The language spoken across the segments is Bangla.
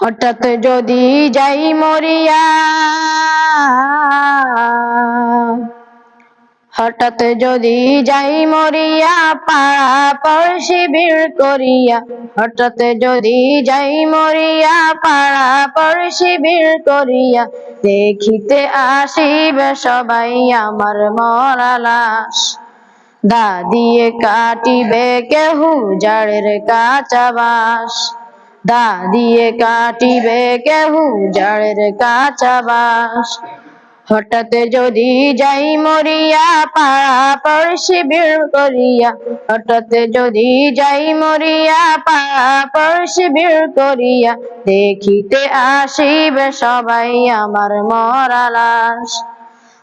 হঠাৎ যদি যাই মরিয়া, হঠাৎ যদি যাই মরিয়া, পাড়া পড়শি ভিড় করিয়া। হঠাৎ যদি যাই মরিয়া, পাড়া পড়শি ভিড় করিয়া। দেখিতে আসিবে সবাই আমার মরা লাশ। দা দিয়ে কাটিবে কেহু জাড়ের কাঁচা বাঁশ। দা দিয়ে কাটিবে কেহু জাড়ের কাঁচা বাঁশ। হঠাৎ যদি যাই মরিয়া, পাড়া পড়শি ভিড় করিয়া। হঠাৎ যদি যাই মরিয়া, পাড়া পড়শি ভিড় করিয়া। দেখিতে আসিবে সবাই আমার মরা লাশ।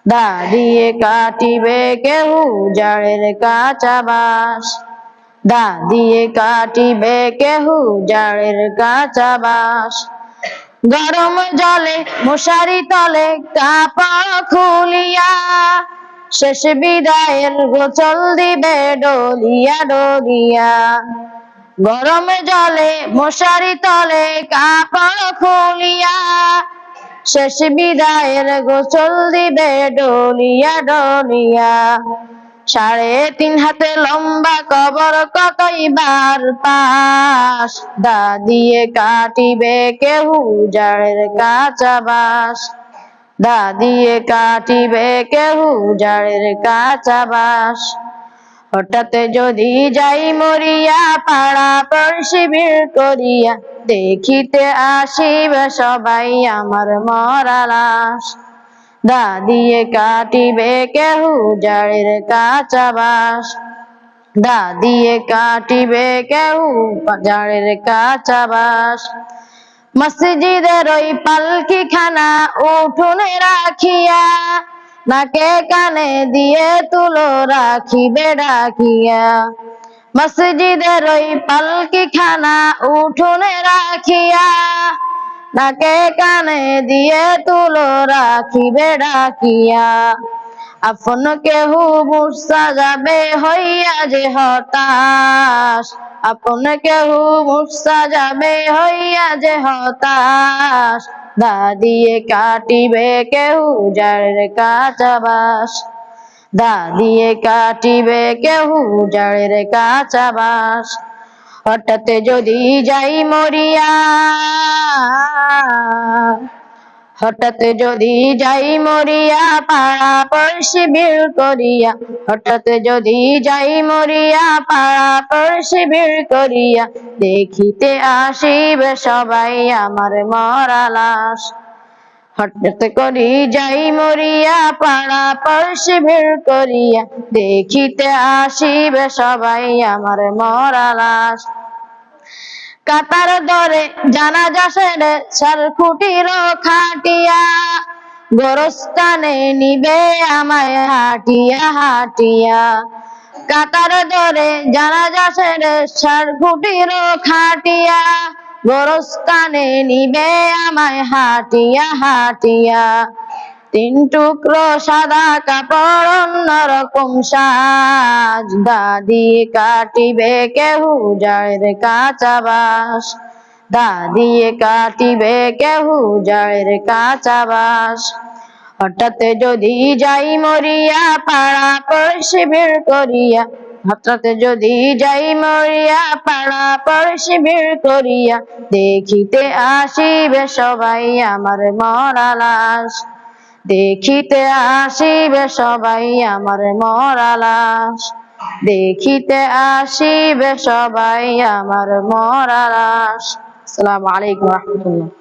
দা দিয়ে কাটিবে কেহু জাড়ের কাঁচা বাঁশ। দা দিয়ে কাটিবে কেহু জাড়ের কাঁচা বাঁশ। গরম জলে মশারি তলে কাপড় খুলিয়া, শেষ বিদায়ের গোসল দিবে ডলিয়া ডলিয়া। গরম জলে মশারি তলে কাপড় খুলিয়া, শেষ বিদায়ের গোসল দিবে ডলিয়া ডলিয়া। 3.5 হাতে লম্বা কবর কতই বার পাশ। দা দিয়ে কাটিবে কেহু জাড়ের কাঁচা বাঁশ। দা দিয়ে কাটিবে কেহু জাড়ের কাঁচা বাঁশ। হঠাৎ যদি যাই মরিয়া, পাড়া পড়শি ভিড় করিয়া। দেখিতে আসিবে সবাই আমার মরা লাশ। দা দিয়ে কাটিবে কেহু জাড়ের কাঁচা বাঁশ। দা দিয়ে কাটিবে কেহু জাড়ের কাঁচা বাঁশ। মসজিদের ওই পালকি খানা উঠোনে রাখিয়া, নাকে কানে দিয়ে তুলো রাখিবে ডাকিয়া। মসজিদের ওই পালকি খানা উঠোনে রাখিয়া, নাকে কানে দিয়ে তুলো রাখিবে ডাকিয়া। আপন কেহু মূর্ছা যাবে হইয়া যে হতাশ। আপন কেহু মূর্ছা যাবে হইয়া যে হতাশ। দা দিয়ে কাটিবে কেহু জাড়ের কাঁচা বাঁশ। দা দিয়ে কাটিবে কেহু জাড়ের কাঁচা বাঁশ। হঠাৎ যদি যাই মরিয়া, হঠাৎ যদি যাই মরিয়া, পাড়া পড়শি ভিড় করিয়া। হঠাৎ যদি যাই মরিয়া, পাড়া পড়শি ভিড় করিয়া। দেখিতে আসিবে সবাই আমার মরা লাশ। হঠাৎ করি যাই মরিয়া, পাড়া পড়শি ভিড় করিয়া। দেখিতে আসিবে সবাই আমার মরা লাশ। কাতার ধরে জানাজা সেরে চারকুটির খাটিয়া, গোরস্থানে নিবে আমায় হাটিয়া হাটিয়া। কাতার ধরে জানাজা সেরে চারকুটির খাটিয়া, গোরস্থানে নিবে আমায় হাটিয়া হাটিয়া। 3 টুকরো সাদা কাপড় অন্যরকম সাজ। দা দিয়ে কাটিবে কেহু জাড়ের কাঁচা বাঁশ। দা দিয়ে কাটিবে কেহু জাড়ের কাঁচা বাঁশ। হঠাৎ যদি যাই মরিয়া, পাড়া পড়শি ভিড় করিয়া। হঠাৎ যদি যাই মরিয়া, পাড়া পড়শি ভিড় করিয়া। দেখিতে আসিবে সবাই আমার মরা লাশ। দেখিতে আসিবে সবাই আমার মরা লাশ। দেখিতে আসিবে সবাই আমার মরা লাশ। আসসালামু আলাইকুম ওয়া রাহমাতুল্লাহ।